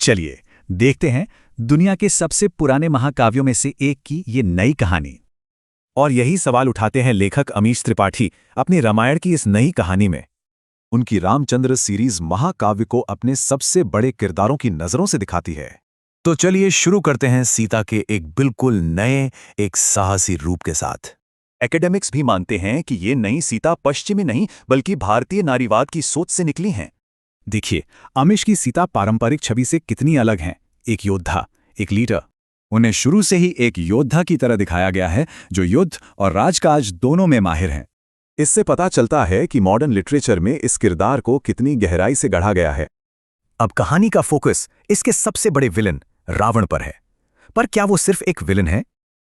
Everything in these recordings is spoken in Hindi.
चलिए देखते हैं दुनिया के सबसे पुराने महाकाव्यों में से एक की ये नई कहानी। और यही सवाल उठाते हैं लेखक अमीश त्रिपाठी अपनी रामायण की इस नई कहानी में। उनकी रामचंद्र सीरीज महाकाव्य को अपने सबसे बड़े किरदारों की नजरों से दिखाती है। तो चलिए शुरू करते हैं सीता के एक बिल्कुल नए, एक साहसी रूप के साथ। एकेडमिक्स भी मानते हैं कि ये नई सीता पश्चिमी नहीं बल्कि भारतीय नारीवाद की सोच से निकली हैं। देखिए, अमीश की सीता पारंपरिक छवि से कितनी अलग हैं। एक योद्धा, एक लीडर। उन्हें शुरू से ही एक योद्धा की तरह दिखाया गया है जो युद्ध और राजकाज दोनों में माहिर हैं। इससे पता चलता है कि मॉडर्न लिटरेचर में इस किरदार को कितनी गहराई से गढ़ा गया है। अब कहानी का फोकस इसके सबसे बड़े विलन रावण पर है। पर क्या वो सिर्फ एक विलन है?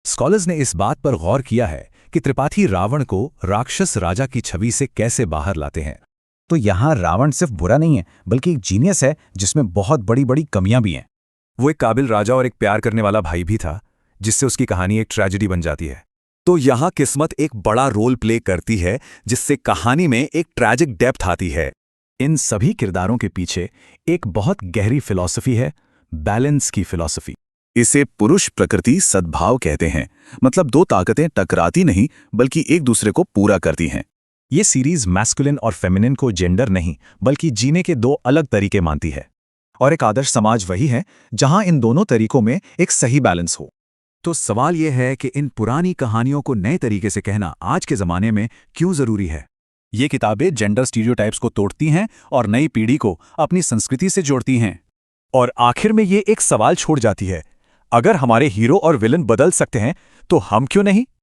स्कॉलर्स ने इस बात पर गौर किया है कि त्रिपाठी रावण को राक्षस राजा की छवि से कैसे बाहर लाते हैं। तो यहाँ रावण सिर्फ बुरा नहीं है बल्कि एक जीनियस है जिसमें बहुत बड़ी बड़ी कमियां भी हैं। वो एक काबिल राजा और एक प्यार करने वाला भाई भी था, जिससे उसकी कहानी एक ट्रेजेडी बन जाती है। तो यहाँ किस्मत एक बड़ा रोल प्ले करती है, जिससे कहानी में एक ट्रैजिक डेप्थ आती है। इन सभी किरदारों के पीछे एक बहुत गहरी फिलॉसफी है, बैलेंस की फिलॉसफी। इसे पुरुष प्रकृति सद्भाव कहते हैं। मतलब दो ताकतें टकराती नहीं बल्कि एक दूसरे को पूरा करती हैं। ये सीरीज मैस्कुलिन और फेमिनिन को जेंडर नहीं बल्कि जीने के दो अलग तरीके मानती है। और एक आदर्श समाज वही है जहां इन दोनों तरीकों में एक सही बैलेंस हो। तो सवाल यह है कि इन पुरानी कहानियों को नए तरीके से कहना आज के जमाने में क्यों जरूरी है? ये किताबें जेंडर स्टीरियोटाइप्स को तोड़ती हैं और नई पीढ़ी को अपनी संस्कृति से जोड़ती हैं। और आखिर में ये एक सवाल छोड़ जाती है, अगर हमारे हीरो और विलन बदल सकते हैं तो हम क्यों नहीं?